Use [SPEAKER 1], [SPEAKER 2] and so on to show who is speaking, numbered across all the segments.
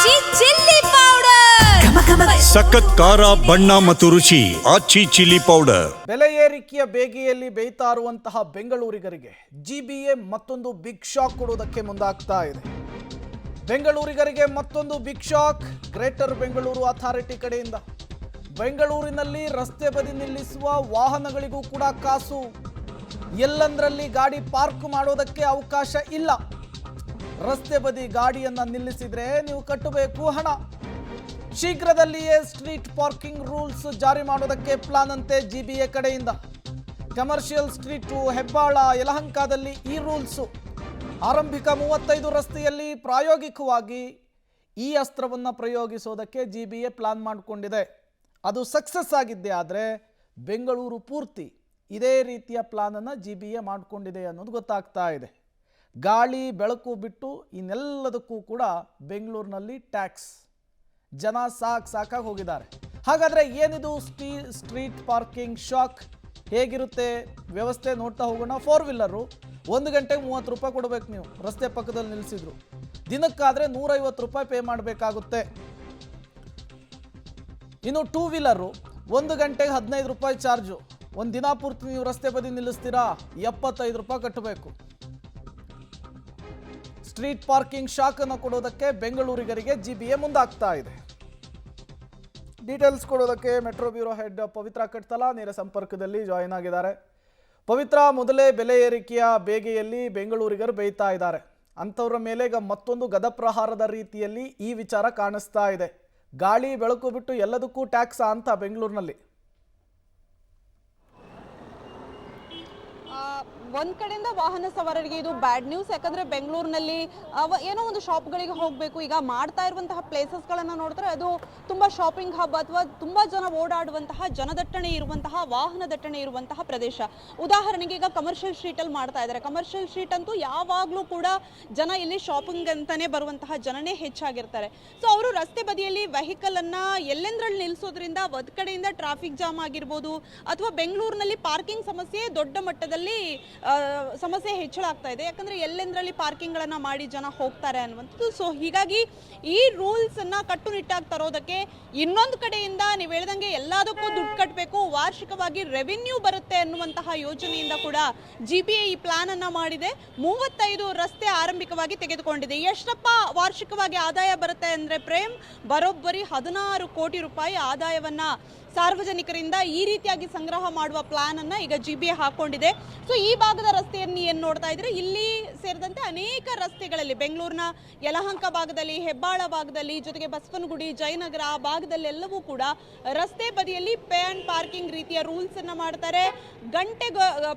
[SPEAKER 1] ಆಚಿ chilli powder
[SPEAKER 2] ಸಖತ್ ಖಾರ ಬಣ್ಣ ಮತ್ತು ರುಚಿ ಆಚಿ ಚಿಲ್ಲಿ ಪೌಡರ್.
[SPEAKER 3] ಬೆಲೆ ಏರಿಕೆಯ ಬೇಗೆಯಲ್ಲಿ ಬೇಯ್ತಾ ಇರುವಂತಹ ಬೆಂಗಳೂರಿಗರಿಗೆ ಜಿಬಿಎ ಮತ್ತೊಂದು ಬಿಗ್ ಶಾಕ್ ಕೊಡುವುದಕ್ಕೆ ಮುಂದಾಗ್ತಾ ಇದೆ. ಬೆಂಗಳೂರಿಗರಿಗೆ ಮತ್ತೊಂದು big shock greater Bengaluru authority ಕಡೆಯಿಂದ. ಬೆಂಗಳೂರಿನಲ್ಲಿ ರಸ್ತೆ ಬದಿ ನಿಲ್ಲಿಸುವ ವಾಹನಗಳಿಗೂ ಕೂಡ ಕಾಸು. ಎಲ್ಲಂದರಲ್ಲಿ ಗಾಡಿ ಪಾರ್ಕ್ ಮಾಡೋದಕ್ಕೆ ಅವಕಾಶ ಇಲ್ಲ. ರಸ್ತೆ ಬದಿ ಗಾಡಿಯನ್ನು ನಿಲ್ಲಿಸಿದ್ರೆ ನೀವು ಕಟ್ಟಬೇಕು ಹಣ. ಶೀಘ್ರದಲ್ಲಿಯೇ ಸ್ಟ್ರೀಟ್ ಪಾರ್ಕಿಂಗ್ ರೂಲ್ಸ್ ಜಾರಿ ಮಾಡೋದಕ್ಕೆ ಪ್ಲಾನ್ ಅಂತೆ ಜಿಬಿಎ ಕಡೆಯಿಂದ. ಕಮರ್ಷಿಯಲ್ ಸ್ಟ್ರೀಟು, ಹೆಬ್ಬಾಳ, ಯಲಹಂಕದಲ್ಲಿ ಈ ರೂಲ್ಸು. ಆರಂಭಿಕ 35 ರಸ್ತೆಯಲ್ಲಿ ಪ್ರಾಯೋಗಿಕವಾಗಿ ಈ ಅಸ್ತ್ರವನ್ನು ಪ್ರಯೋಗಿಸೋದಕ್ಕೆ ಜಿಬಿಎ ಪ್ಲಾನ್ ಮಾಡಿಕೊಂಡಿದೆ. ಅದು ಸಕ್ಸಸ್ ಆಗಿದ್ದೇ ಆದರೆ ಬೆಂಗಳೂರು ಪೂರ್ತಿ ಇದೇ ರೀತಿಯ ಪ್ಲಾನನ್ನು ಜಿಬಿಎ ಮಾಡಿಕೊಂಡಿದೆ ಅನ್ನೋದು ಗೊತ್ತಾಗ್ತಾ ಇದೆ. ಗಾಳಿ ಬೆಳಕು ಬಿಟ್ಟು ಇನ್ನೆಲ್ಲದಕ್ಕೂ ಕೂಡ ಬೆಂಗಳೂರಿನಲ್ಲಿ ಟ್ಯಾಕ್ಸ್. ಜನ ಸಾಕಾಗಿ ಹೋಗಿದ್ದಾರೆ. ಹಾಗಾದರೆ ಏನಿದು ಸ್ಟ್ರೀಟ್ ಪಾರ್ಕಿಂಗ್ ಶಾಕ್, ಹೇಗಿರುತ್ತೆ ವ್ಯವಸ್ಥೆ ನೋಡ್ತಾ ಹೋಗೋಣ. 4 ವೀಲರು 1 ಗಂಟೆಗೆ 30 ರೂಪಾಯಿ ಕೊಡಬೇಕು. ನೀವು ರಸ್ತೆ ಪಕ್ಕದಲ್ಲಿ ನಿಲ್ಲಿಸಿದ್ರು ದಿನಕ್ಕಾದರೆ 150 ರೂಪಾಯಿ ಪೇ ಮಾಡಬೇಕಾಗುತ್ತೆ. ಇನ್ನು 2 ವೀಲರು 1 ಗಂಟೆಗೆ 15 ರೂಪಾಯಿ ಚಾರ್ಜು. ಒಂದು ದಿನ ಪೂರ್ತಿ ನೀವು ರಸ್ತೆ ಬದಿ ನಿಲ್ಲಿಸ್ತೀರಾ, 75 ರೂಪಾಯಿ ಕಟ್ಟಬೇಕು. ಸ್ಟ್ರೀಟ್ ಪಾರ್ಕಿಂಗ್ ಶಾಕ್ ಅನ್ನು ಕೊಡೋದಕ್ಕೆ ಬೆಂಗಳೂರಿಗರಿಗೆ ಜಿಬಿಎ ಮುಂದಾಗ್ತಾ ಇದೆ. ಡೀಟೇಲ್ಸ್ ಕೊಡೋದಕ್ಕೆ ಮೆಟ್ರೋ ಬ್ಯೂರೋ ಹೆಡ್ ಪವಿತ್ರ ಕಟ್ತಲ ನೇರ ಸಂಪರ್ಕದಲ್ಲಿ ಜಾಯಿನ್ ಆಗಿದ್ದಾರೆ. ಪವಿತ್ರ, ಮೊದಲೇ ಬೆಲೆ ಏರಿಕೆಯ ಬೇಗೆಯಲ್ಲಿ ಬೆಂಗಳೂರಿಗರು ಬೇಯ್ತಾ ಇದ್ದಾರೆ. ಅಂಥವ್ರ ಮೇಲೆ ಈಗ ಮತ್ತೊಂದು ಗದಪ್ರಹಾರದ ರೀತಿಯಲ್ಲಿ ಈ ವಿಚಾರ ಕಾಣಿಸ್ತಾ ಇದೆ. ಗಾಳಿ ಬೆಳಕು ಬಿಟ್ಟು ಎಲ್ಲದಕ್ಕೂ ಟ್ಯಾಕ್ಸ್ ಅಂತ ಬೆಂಗಳೂರಿನಲ್ಲಿ.
[SPEAKER 4] ಒಂದ್ ಕಡೆಯಿಂದ ವಾಹನ ಸವಾರರಿಗೆ ಇದು ಬ್ಯಾಡ್ ನ್ಯೂಸ್. ಯಾಕಂದ್ರೆ ಬೆಂಗಳೂರಿನಲ್ಲಿ ಏನೋ ಒಂದು ಶಾಪ್ಗಳಿಗೆ ಹೋಗಬೇಕು, ಈಗ ಮಾಡ್ತಾ ಇರುವಂತಹ ಪ್ಲೇಸಸ್ಗಳನ್ನ ನೋಡಿದ್ರೆ ಅದು ತುಂಬಾ ಶಾಪಿಂಗ್ ಹಬ್ ಅಥವಾ ತುಂಬಾ ಜನ ಓಡಾಡುವಂತಹ, ಜನದಟ್ಟಣೆ ಇರುವಂತಹ, ವಾಹನ ದಟ್ಟಣೆ ಇರುವಂತಹ ಪ್ರದೇಶ. ಉದಾಹರಣೆಗೆ ಈಗ ಕಮರ್ಷಿಯಲ್ ಸ್ಟ್ರೀಟ್ ಅಲ್ಲಿ ಮಾಡ್ತಾ ಇದ್ದಾರೆ. ಕಮರ್ಷಿಯಲ್ ಸ್ಟ್ರೀಟ್ ಅಂತೂ ಯಾವಾಗ್ಲೂ ಕೂಡ ಜನ ಇಲ್ಲಿ ಶಾಪಿಂಗ್ ಅಂತಾನೆ ಬರುವಂತಹ ಜನನೇ ಹೆಚ್ಚಾಗಿರ್ತಾರೆ. ಸೊ ಅವರು ರಸ್ತೆ ಬದಿಯಲ್ಲಿ ವೆಹಿಕಲ್ ಅನ್ನ ಎಲ್ಲೆಂದ್ರಲ್ಲಿ ನಿಲ್ಲಿಸೋದ್ರಿಂದ ಒಂದ್ ಕಡೆಯಿಂದ ಟ್ರಾಫಿಕ್ ಜಾಮ್ ಆಗಿರ್ಬೋದು, ಅಥವಾ ಬೆಂಗಳೂರಿನಲ್ಲಿ ಪಾರ್ಕಿಂಗ್ ಸಮಸ್ಯೆ ದೊಡ್ಡ ಮಟ್ಟದಲ್ಲಿ ಸಮಸ್ಯೆ ಹೆಚ್ಚಳಾಗ್ತಾ ಇದೆ. ಯಾಕಂದ್ರೆ ಎಲ್ಲೆಂದ್ರಲ್ಲಿ ಪಾರ್ಕಿಂಗ್ ಗಳನ್ನ ಮಾಡಿ ಜನ ಹೋಗ್ತಾರೆ ಅನ್ನುವಂಥದ್ದು. ಸೊ ಹೀಗಾಗಿ ಈ ರೂಲ್ಸ್ ಅನ್ನ ಕಟ್ಟುನಿಟ್ಟಾಗಿ ತರೋದಕ್ಕೆ ಇನ್ನೊಂದು ಕಡೆಯಿಂದ ನೀವು ಹೇಳ್ದಂಗೆ ಎಲ್ಲದಕ್ಕೂ ದುಡ್ಡು ಕಟ್ಟಬೇಕು, ವಾರ್ಷಿಕವಾಗಿ ರೆವಿನ್ಯೂ ಬರುತ್ತೆ ಅನ್ನುವಂತಹ ಯೋಜನೆಯಿಂದ ಕೂಡ ಜಿಬಿಎ ಈ ಪ್ಲಾನ್ ಅನ್ನ ಮಾಡಿದೆ. 35 ರಸ್ತೆ ಆರಂಭಿಕವಾಗಿ ತೆಗೆದುಕೊಂಡಿದೆ. ಎಷ್ಟಪ್ಪ ವಾರ್ಷಿಕವಾಗಿ ಆದಾಯ ಬರುತ್ತೆ ಅಂದ್ರೆ ಪ್ರೇಮ್, ಬರೋಬ್ಬರಿ 16 ಕೋಟಿ ರೂಪಾಯಿ ಆದಾಯವನ್ನ ಸಾರ್ವಜನಿಕರಿಂದ ಈ ರೀತಿಯಾಗಿ ಸಂಗ್ರಹ ಮಾಡುವ ಪ್ಲಾನ್ ಅನ್ನ ಈಗ ಜಿಬಿಎ ಹಾಕೊಂಡಿದೆ. ಸೊ ಈ ಭಾಗದ ರಸ್ತೆಯನ್ನು ಏನ್ ನೋಡ್ತಾ ಇದ್ರೆ, ಇಲ್ಲಿ ಸೇರಿದಂತೆ ಅನೇಕ ರಸ್ತೆಗಳಲ್ಲಿ ಬೆಂಗಳೂರಿನ ಯಲಹಂಕ ಭಾಗದಲ್ಲಿ, ಹೆಬ್ಬಾಳ ಭಾಗದಲ್ಲಿ, ಜೊತೆಗೆ ಬಸವನಗುಡಿ, ಜಯನಗರ ಆ ಭಾಗದಲ್ಲೆಲ್ಲವೂ ಕೂಡ ರಸ್ತೆ ಬದಿಯಲ್ಲಿ ಪೇ ಅಂಡ್ ಪಾರ್ಕಿಂಗ್ ರೀತಿಯ ರೂಲ್ಸ್ ಅನ್ನ ಮಾಡ್ತಾರೆ.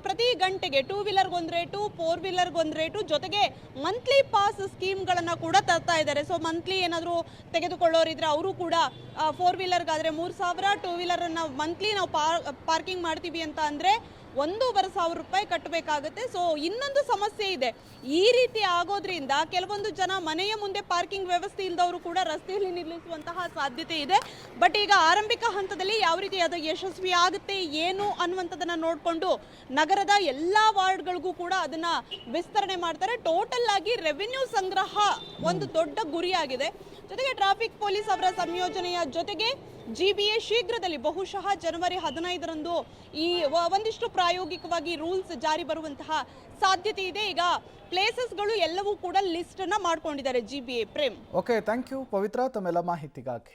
[SPEAKER 4] ಪ್ರತಿ ಗಂಟೆಗೆ 2 ವೀಲರ್ಗೆ 1 ರೇಟು, 4 ವೀಲರ್ಗೆ 1 ರೇಟು, ಜೊತೆಗೆ ಮಂತ್ಲಿ ಪಾಸ್ ಸ್ಕೀಮ್ಗಳನ್ನ ಕೂಡ ತರ್ತಾ ಇದ್ದಾರೆ. ಸೊ ಮಂತ್ಲಿ ಏನಾದರೂ ತೆಗೆದುಕೊಳ್ಳೋರಿದ್ರೆ ಅವರು ಕೂಡ 4 ವೀಲರ್ಗಾದ್ರೆ 3,000, 2 ವೀಲರ್ ನಾವು ಮಂತ್ಲಿ ನಾವು ಪಾರ್ಕಿಂಗ್ ಮಾಡ್ತೀವಿ ಅಂತ ಅಂದ್ರೆ 1,500 ರೂಪಾಯಿ ಕಟ್ಟಬೇಕಾಗುತ್ತೆ. ಸೊ ಇನ್ನೊಂದು ಸಮಸ್ಯೆ ಇದೆ. ಈ ರೀತಿ ಆಗೋದ್ರಿಂದ ಕೆಲವೊಂದು ಜನ ಮನೆಯ ಮುಂದೆ ಪಾರ್ಕಿಂಗ್ ವ್ಯವಸ್ಥೆ ಇಲ್ಲದವರು ಕೂಡ ರಸ್ತೆಯಲ್ಲಿ ನಿಲ್ಲಿಸುವಂತಹ ಸಾಧ್ಯತೆ ಇದೆ. ಬಟ್ ಈಗ ಆರಂಭಿಕ ಹಂತದಲ್ಲಿ ಯಾವ ರೀತಿ ಅದು ಯಶಸ್ವಿ ಆಗುತ್ತೆ ಏನು ಅನ್ನುವಂಥದ್ದನ್ನ ನೋಡಿಕೊಂಡು ನಗರದ ಎಲ್ಲಾ ವಾರ್ಡ್ಗಳಿಗೂ ಕೂಡ ಅದನ್ನ ವಿಸ್ತರಣೆ ಮಾಡ್ತಾರೆ. ಟೋಟಲ್ ಆಗಿ ರೆವಿನ್ಯೂ ಸಂಗ್ರಹ ಒಂದು ದೊಡ್ಡ ಗುರಿಯಾಗಿದೆ. ಜೊತೆಗೆ ಟ್ರಾಫಿಕ್ ಪೊಲೀಸ್ ಅವರ ಸಂಯೋಜನೆಯ ಜೊತೆಗೆ ಜಿಬಿಎ ಶೀಘ್ರದಲ್ಲಿ ಬಹುಶಃ ಜನವರಿ 15ರಂದು ಈ ಒಂದಿಷ್ಟು ಪ್ರಾಯೋಗಿಕವಾಗಿ ರೂಲ್ಸ್ ಜಾರಿ ಬರುವಂತಹ ಸಾಧ್ಯತೆ ಇದೆ. ಈಗ ಪ್ಲೇಸಸ್ಗಳು ಎಲ್ಲವೂ ಕೂಡ ಲಿಸ್ಟ್ ಅನ್ನ ಮಾಡ್ಕೊಂಡಿದ್ದಾರೆ GBA. Prem,
[SPEAKER 3] okay, thank you Pavitra ತಮ್ಮೆಲ್ಲ ಮಾಹಿತಿಗಾಗಿ.